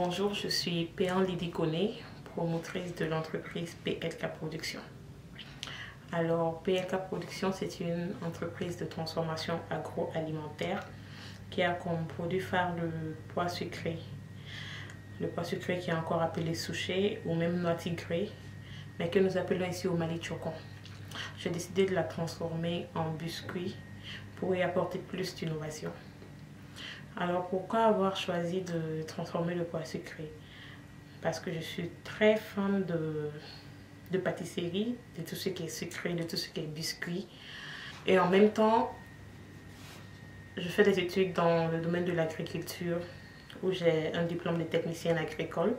Bonjour, je suis Péan Lydie Koné, promotrice de l'entreprise PLK Production. Alors, PLK Production, c'est une entreprise de transformation agroalimentaire qui a comme produit phare le pois sucré. Le pois sucré qui est encore appelé souché ou même noix tigrée, mais que nous appelons ici au Mali chocon. J'ai décidé de la transformer en biscuit pour y apporter plus d'innovation. Alors pourquoi avoir choisi de transformer le pois sucré? Parce que je suis très fan de pâtisserie, de tout ce qui est sucré, de tout ce qui est biscuit. Et en même temps, je fais des études dans le domaine de l'agriculture où j'ai un diplôme de technicienne agricole.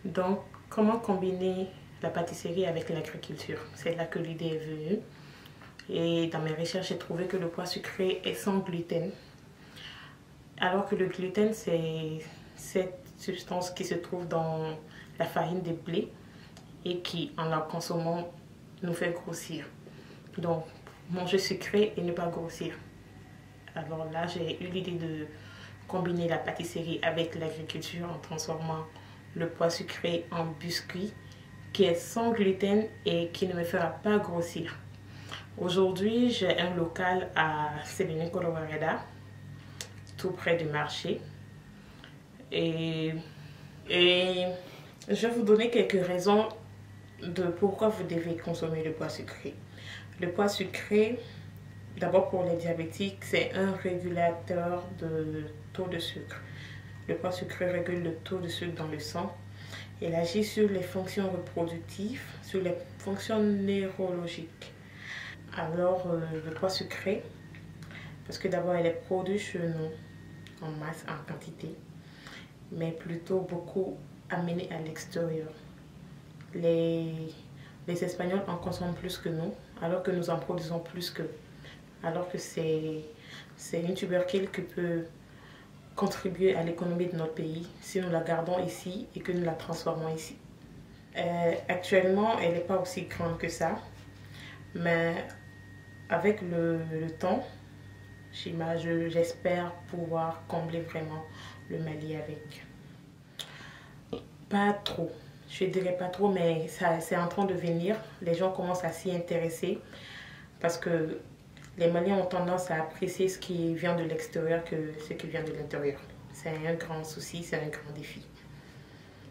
Donc, comment combiner la pâtisserie avec l'agriculture? C'est là que l'idée est venue. Et dans mes recherches, j'ai trouvé que le pois sucré est sans gluten. Alors que le gluten, c'est cette substance qui se trouve dans la farine de blé et qui, en la consommant, nous fait grossir. Donc, manger sucré et ne pas grossir. Alors là, j'ai eu l'idée de combiner la pâtisserie avec l'agriculture en transformant le pois sucré en biscuit qui est sans gluten et qui ne me fera pas grossir. Aujourd'hui, j'ai un local à Sébené-Kolowareda, tout près du marché. Et je vais vous donner quelques raisons de pourquoi vous devez consommer le pois sucré. Le pois sucré, d'abord pour les diabétiques, c'est un régulateur de taux de sucre. Le pois sucré régule le taux de sucre dans le sang. Il agit sur les fonctions reproductives, sur les fonctions neurologiques. Alors, le pois sucré, parce que d'abord, il est produit chez nous en masse, en quantité, mais plutôt beaucoup amené à l'extérieur. Les Espagnols en consomment plus que nous, alors que nous en produisons plus qu'eux. Alors que c'est une tubercule qui peut contribuer à l'économie de notre pays si nous la gardons ici et que nous la transformons ici. Actuellement, elle n'est pas aussi grande que ça, mais avec le temps, j'espère pouvoir combler vraiment le Mali avec. Pas trop, je dirais pas trop, mais c'est en train de venir. Les gens commencent à s'y intéresser parce que les Maliens ont tendance à apprécier ce qui vient de l'extérieur que ce qui vient de l'intérieur. C'est un grand souci, c'est un grand défi.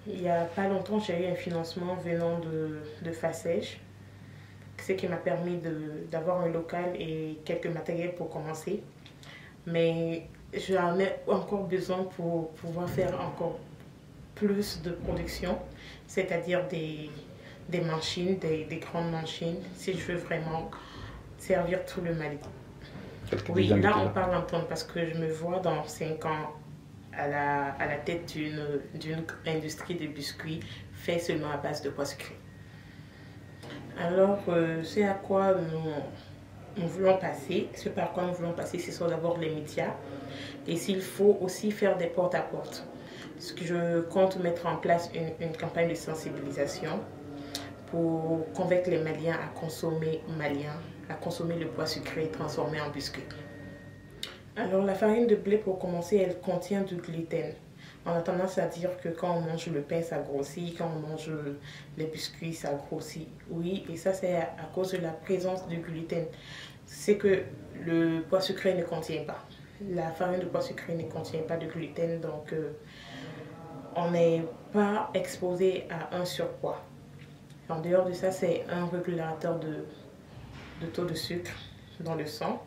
Il n'y a pas longtemps, j'ai eu un financement venant de FACEJ, ce qui m'a permis d'avoir un local et quelques matériels pour commencer. Mais j'en ai encore besoin pour pouvoir faire encore plus de production, c'est-à-dire des machines, des grandes machines, si je veux vraiment servir tout le Mali. Oui, là on parle en temps parce que je me vois dans 5 ans à la tête d'une industrie de biscuits fait seulement à base de pois sucrés. Alors, c'est à quoi nous voulons passer, ce par quoi nous voulons passer, ce sont d'abord les médias et s'il faut aussi faire des porte-à-porte. Parce que je compte mettre en place une campagne de sensibilisation pour convaincre les Maliens à consommer le pois sucré transformé en biscuit. Alors la farine de blé, pour commencer, elle contient du gluten. On a tendance à dire que quand on mange le pain, ça grossit, quand on mange les biscuits, ça grossit. Oui, et ça c'est à cause de la présence du gluten. C'est que le pois sucré ne contient pas. La farine de pois sucré ne contient pas de gluten, donc on n'est pas exposé à un surpoids. En dehors de ça, c'est un régulateur de taux de sucre dans le sang.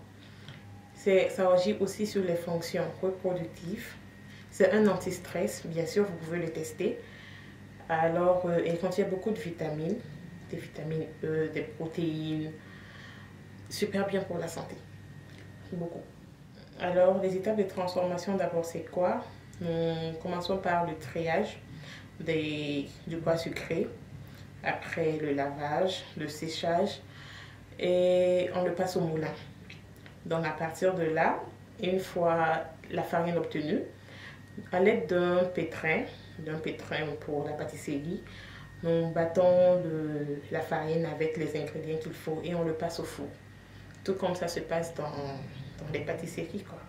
Ça agit aussi sur les fonctions reproductives. C'est un anti-stress, bien sûr, vous pouvez le tester. Alors, il contient beaucoup de vitamines, des vitamines E, des protéines. Super bien pour la santé. Beaucoup. Alors, les étapes de transformation, d'abord, c'est quoi? Nous commençons par le triage du pois sucré. Après, le lavage, le séchage. Et on le passe au moulin. Donc à partir de là, une fois la farine obtenue, à l'aide d'un pétrin pour la pâtisserie, nous battons la farine avec les ingrédients qu'il faut et on le passe au four. Tout comme ça se passe dans les pâtisseries, quoi.